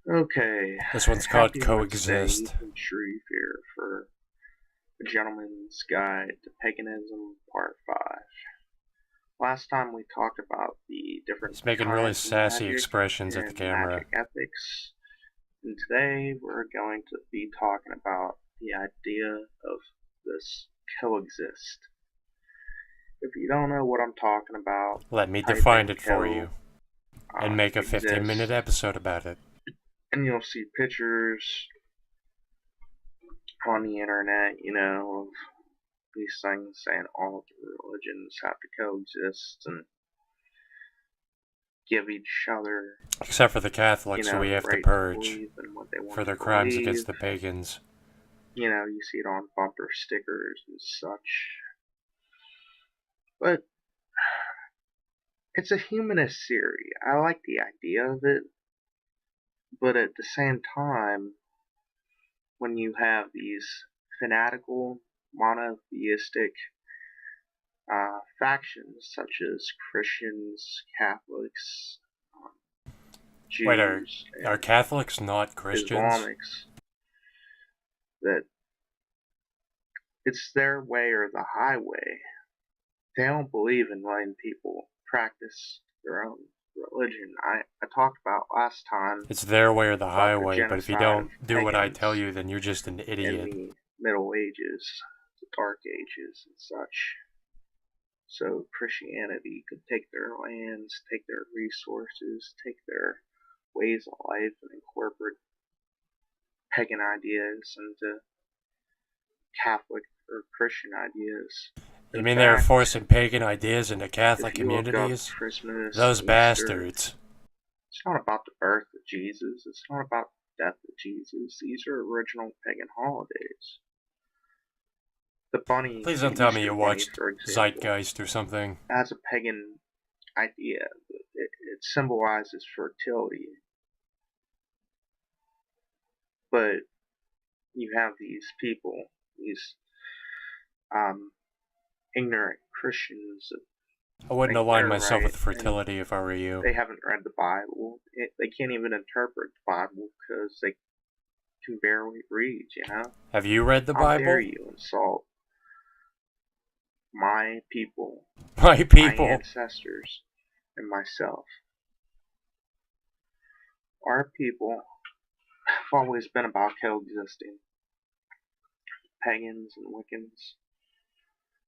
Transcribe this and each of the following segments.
Okay, This one's called happy Wednesday, Coexist. Ethan Shreve here for A Gentleman's Guide to Paganism, Part 5. Last time we talked about the different He's making really kinds of sassy magic expressions at the and camera. magic ethics, and today we're going to be talking about the idea of this coexist. If you don't know what I'm talking about, Let me type define in it for you and make a 15-minute exist, episode about it. and you'll see pictures on the internet, of these things saying all the religions have to coexist and give each other, Except for the Catholics, who we the have to right to purge believe in what they want for their to crimes believe. against the pagans. You see it on bumper stickers and such. But it's a humanist theory. I like the idea of it, but at the same time, when you have these fanatical, monotheistic factions such as Christians, Catholics, Wait, Jews, are and Catholics not Christians? Islamics, that it's their way or the highway. They don't believe in letting people practice their own religion. I talked about last time It's their way or the about the highway, but if you genocide of don't do what I tell pagans you, then you're just an in idiot. the Middle Ages, the Dark Ages, and such. So Christianity could take their lands, take their resources, take their ways of life, and incorporate pagan ideas into Catholic or Christian ideas. You In mean they're fact, forcing pagan ideas into Catholic if you look up communities? Christmas Those and Easter, bastards. it's not about the birth of Jesus. It's not about the death of Jesus. These are original pagan holidays. The bunny, Please the don't tell me Easter you bunny, watched for example, Zeitgeist or something. has a pagan idea. It symbolizes fertility. But you have these people, these ignorant Christians that I wouldn't think align they're myself right, with and fertility if I were you. they haven't read the Bible. They can't even interpret the Bible because they can barely read. Have you read the How dare Bible? you insult my people, My my people. ancestors, and myself? Our people have always been about coexisting, pagans and Wiccans.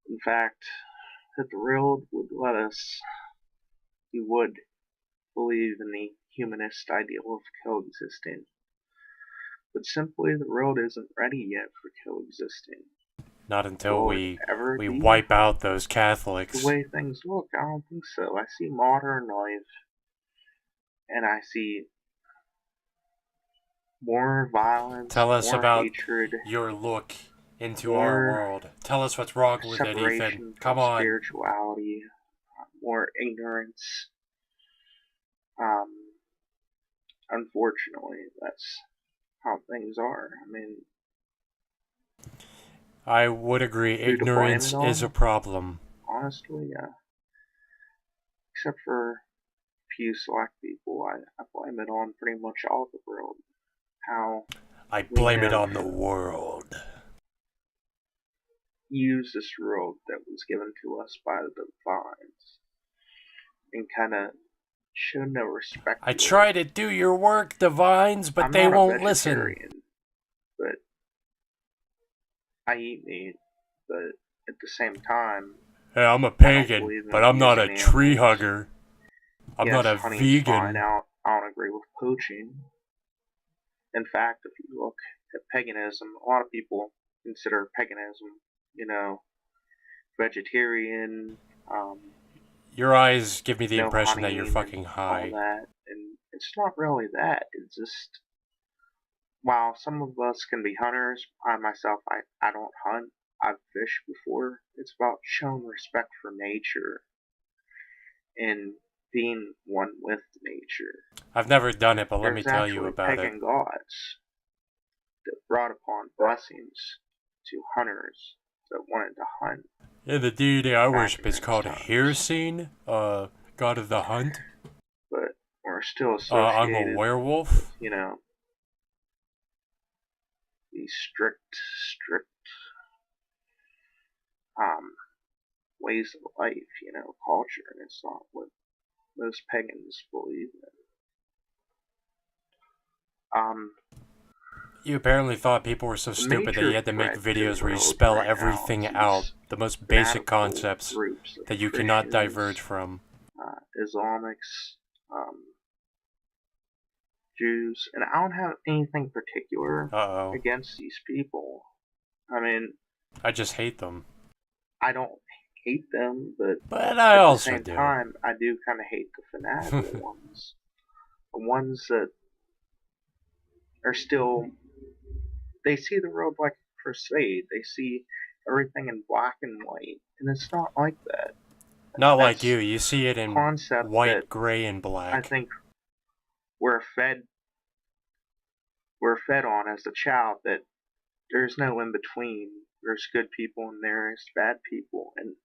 In fact, if the world would let us, we would believe in the humanist ideal of coexisting. But simply, the world isn't ready yet for coexisting. Not until Will it we ever be? wipe out those The Catholics. way things look, I don't think so. I see modern life, and I see more violence, Tell us more about hatred, your look into our more world. Tell us what's wrong with it, Ethan. separation from Come on. spirituality, more ignorance. Um, Unfortunately, that's how things are. I mean, I would agree, who to blame ignorance it is a on? problem. Honestly, yeah. Except for a few select people, I blame it on pretty much all the world. How I we blame it have on the world. used this world that was given to us by the divines and kind of shown no respect I to try it. to do your work, divines, but I'm they not a won't listen. vegetarian, but I eat meat, but at the same time, Hey, I'm a I don't pagan, believe in but I'm not a abusing tree animals. hugger. I'm Yes, not a hunting's fine. vegan. I don't agree with poaching. In fact, if you look at paganism, a lot of people consider paganism, you know, vegetarian, um, Your eyes give me the no impression that you're hunting, and fucking all high. that. And it's not really that. It's just, while some of us can be hunters, I myself, I don't hunt. I've fished before. It's about showing respect for nature and being one with nature. I've never done it, but let me There's tell you actually about it. pagan gods that brought upon blessings to hunters that wanted to hunt Yeah, the deity I back worship in is those called times. Hirsine, god of the hunt. But we're still I'm a associated with, werewolf. you know, these strict ways of life, culture, and it's not what most pagans believe in. You apparently thought people were so The stupid that major you had to make threat to the videos where you world spell right now everything is out, these the most basic fanatical concepts groups of that you cannot Christians, diverge from. Islamics, Jews, and I don't have anything particular Uh-oh. against these people. I mean, I just hate them. I don't hate them, but But I at the also same do. time, I do kind of hate the fanatical ones. The ones that are still, they see the world like a crusade. They see everything in black and white, and it's not like that. Not like That's you. You see it in concept that white, gray, and I black. think we're fed on as a child, that there's no in between. There's good people and there's bad people, and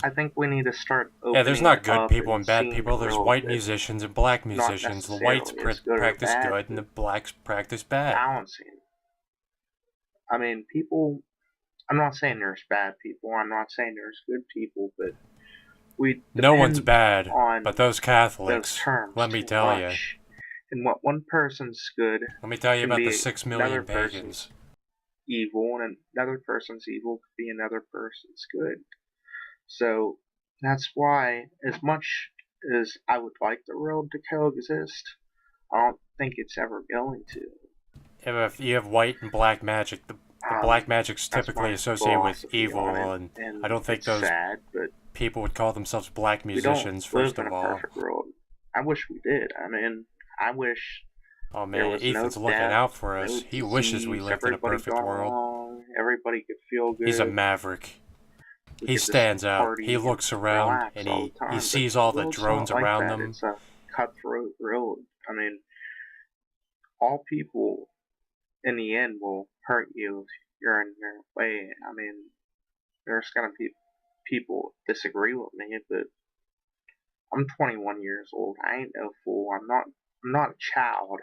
I think we need to start Yeah, there's opening not good up people and and bad seeing the people. There's world white that musicians and black not musicians. The whites necessarily is good or practice bad, good and the but blacks practice bad. balancing. I mean, people. I'm not saying there's bad people. I'm not saying there's good people, but we No one's depend bad, on but those those Catholics, terms let me too tell you. much. And what one person's good Let me tell you can about the be 6 another million person's pagans. evil, and another person's evil could be another person's good. So that's why, as much as I would like the world to coexist, I don't think it's ever going to. If you have white and black magic, the black magic's That's typically my associated with philosophy evil, on it, and and I don't think it's those sad, but people would call themselves black we don't musicians, live first in of a all. perfect world. I wish we did. I mean, I wish Oh there man, was no Ethan's looking death, out for no us. He wishes we disease, lived in a everybody perfect got world. along, everybody could feel He's a good. maverick. We He could just stands out. He party and looks around relax and all he the time, but sees the all the world's not drones like around that. them. It's a cutthroat world. I mean, all people in the end will hurt you if you're in their way. I mean, there's gonna be people disagree with me, but I'm 21 years old. I ain't no fool. I'm not a child.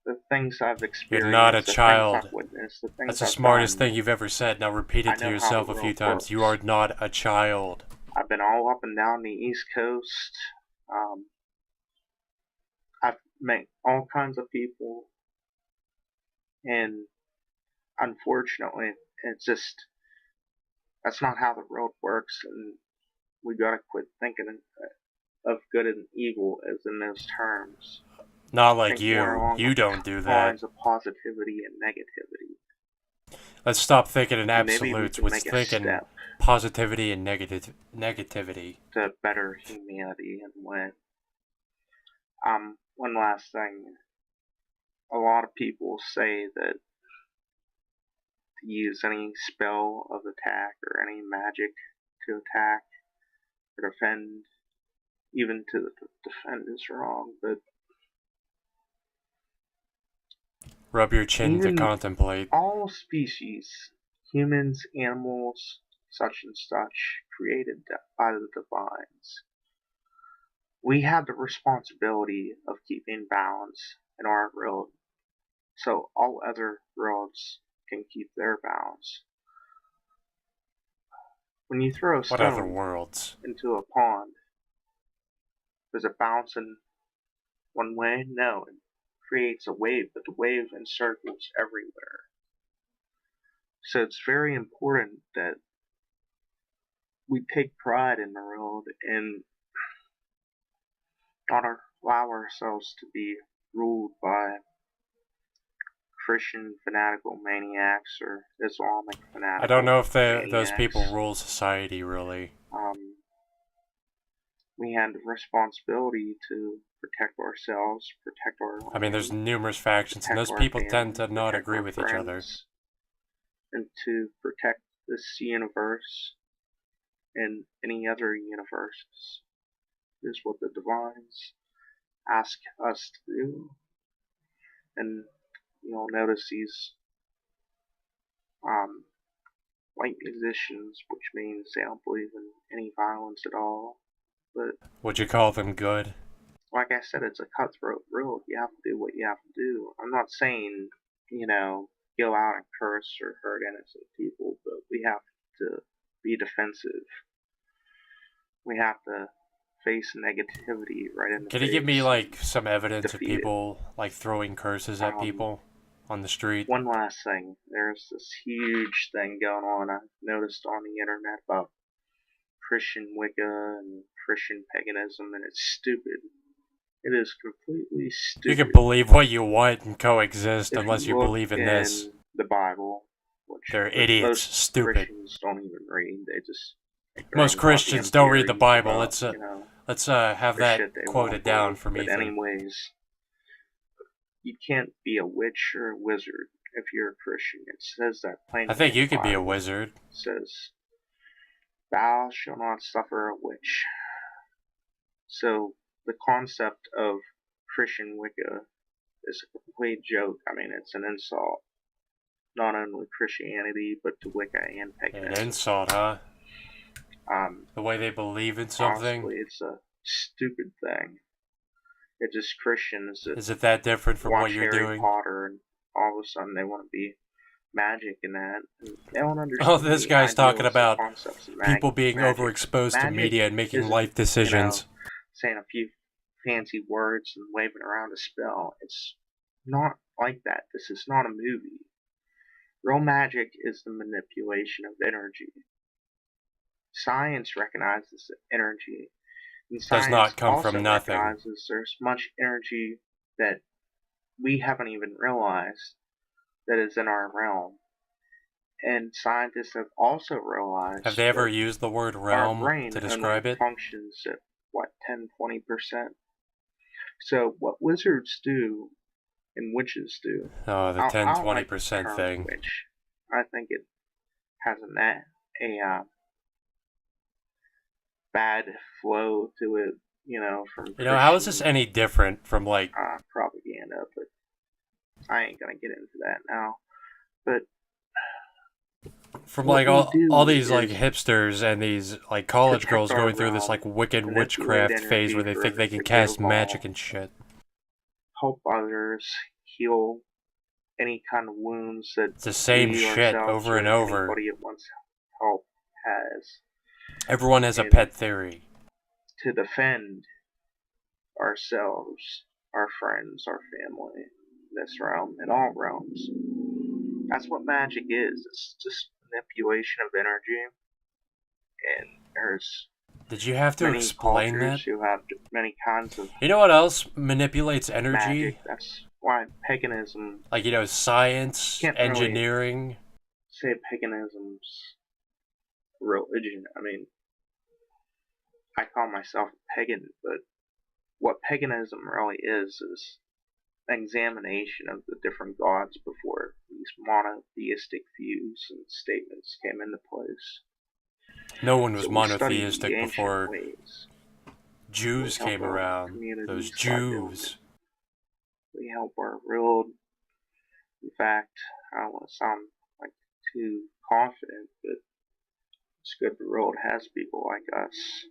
The things I've You're not a experienced, the things I've child. witnessed, the That's things the I've smartest done, thing you've ever said. Now repeat I it to know how the yourself a few world times. You are works. not a child. I've been all up and down the East Coast. Um, I've met all kinds of people, and unfortunately, it's just that's not how the world works, and we gotta quit thinking of good and evil as in those terms. Not like Think more you. along You the don't do that. lines of positivity and negativity. Let's stop thinking in And maybe we absolutes. can Let's make a think in step positivity and negativity. to better humanity and win. One last thing. A lot of people say that to use any spell of attack or any magic to attack or defend, even to defend is wrong, but Rub your chin to even contemplate. all species, humans, animals, such and such, created by the divines, we have the responsibility of keeping balance in our world so all other worlds can keep their balance. When you throw a What other stone worlds? into a pond, does it bounce in one way? No, it creates a wave, but the wave encircles everywhere. So it's very important that we take pride in the world and not allow ourselves to be ruled by Christian fanatical maniacs or Islamic I don't fanatical know if those people maniacs. rule society, really. Um, we had the responsibility to protect ourselves, protect our I mean, there's land, numerous factions, and protect those our people tend family, to not protect agree our with each other. friends, and to protect this universe and any other universes is what the divines ask us to do. And you'll notice these white musicians, which means they don't believe in any violence at all. But Would you call them good? like I said, it's a cutthroat world. You have to do what you have to do. I'm not saying go out and curse or hurt innocent people, but we have to be defensive. We have to face negativity right in the Can you give me face and like some evidence of defeat it. people like throwing curses at Um, people on the street? One last thing. There's this huge thing going on I've noticed on the internet about Christian Wicca and Christian paganism, and it's stupid. It is completely You can stupid. believe what you want and coexist If unless you you look believe in this. in the Bible, which They're idiots, most stupid. Christians don't even read, they just make their Most own goddamn Christians don't read the theories Bible. about, Let's have the that shit they want to quoted down believe. from But Ethan. anyways, you can't be a witch or a wizard if you're a Christian. It says that plainly I think in you the could be a Bible. wizard. It says, "Thou shalt not suffer a witch." So the concept of Christian Wicca is a complete joke. I mean, it's an insult, not only to Christianity, but to Wicca and An paganism. insult, huh? Um, The way they believe in something? Honestly, it's a stupid thing. It's just Christians that Is it that different from what watch you're Harry doing? Potter and all of a sudden they want to be magic and that. And they don't understand Oh, this the guy's talking ideals, the about concepts of people being magic. overexposed to Magic media and making isn't, life decisions. saying a few fancy words and waving around a spell. It's not like that. This is not a movie. Real magic is the manipulation of energy. Science recognizes energy, and Does science not come also from nothing. recognizes there's much energy that we haven't even realized that is in our realm. And scientists have also Have realized they ever that used the word our realm brain to only describe it? functions at, 10-20%. So what wizards do and witches do, Oh, the I 10 don't like the 20% term thing. witch. I think it has a bad flow to it, from How is this Christian any different from like propaganda, but I ain't gonna get into that now. But what like we all do these like is hipsters and these like college protect girls our going through this realm, like wicked manipulate witchcraft phase energy where they for think they us can to get cast magic evolved, and shit. help others, heal any kind of wounds that It's the same we shit ourselves over and or over. anybody that wants help has. Everyone has a And pet theory. to defend ourselves, our friends, our family, this realm, and all realms. That's what magic is. It's just manipulation of energy. And there's Did you have to many explain that? cultures who have many kinds of You know what else manipulates energy? magic. That's why paganism, Like, science, can't really engineering. say paganism's religion. I mean, I call myself a pagan, but what paganism really is an examination of the different gods before these monotheistic views and statements came into place. No one was So we study the monotheistic ancient before ways. We Jews help came our around. Those communities by doing it. Jews. We help our world. In fact, I don't want to sound like too confident, but it's good the world has people like us.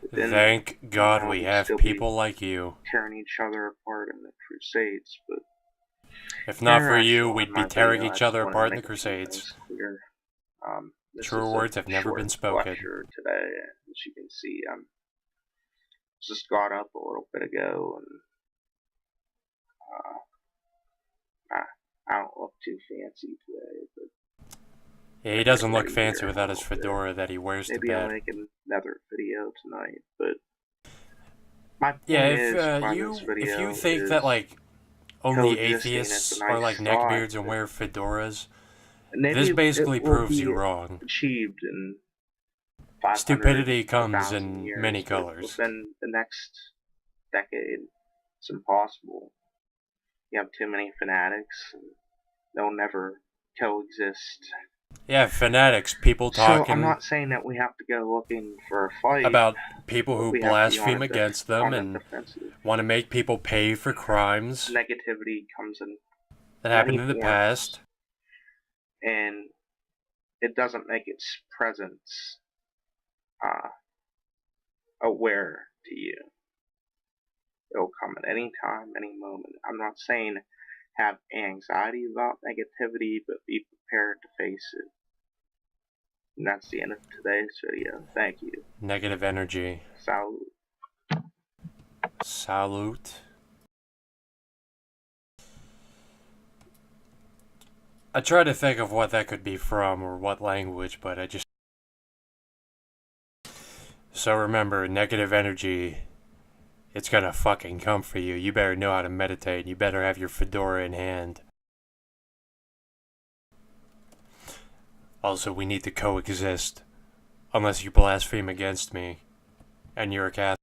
But then, Thank God we we'd have still people be like you. tearing each other apart in the Crusades. But If not for there, I you, shall end we'd be my tearing video. I each just other wanted to apart in the make a few Crusades. things clear. This Truer is a words have never short been spoken. lecture today. As you can see, I just got up a little bit ago, and I don't look too fancy today, but Yeah, he I'm getting doesn't look ready here fancy in a without his little bit. fedora that he wears to Maybe I'll bed. make another video tonight, but my point Yeah, is, by this if you video think is that like only coexisting. It's atheists a are nice like thought, neckbeards and wear fedoras, and maybe this it basically will proves you be wrong. achieved in 500, Stupidity comes 1,000 in years, many but colors. within the next decade, it's impossible. You have too many fanatics, and they'll never coexist. Yeah, fanatics, people So I'm talking not saying that we have to go looking for a fight, about people but who we have to be blaspheme against them on the and defensive. want to make people pay for crimes Negativity comes in that many happened in the forms, past. and it doesn't make its presence aware to you. It'll come at any time, any moment. I'm not saying have anxiety about negativity, but be prepared to face it. And that's the end of today's video. Thank you. Negative energy. Salute. Salute. I try to think of what that could be from or what language, but I just... So remember, negative energy, it's gonna fucking come for you. You better know how to meditate. You better have your fedora in hand. Also, we need to coexist. Unless you blaspheme against me. And you're a Catholic.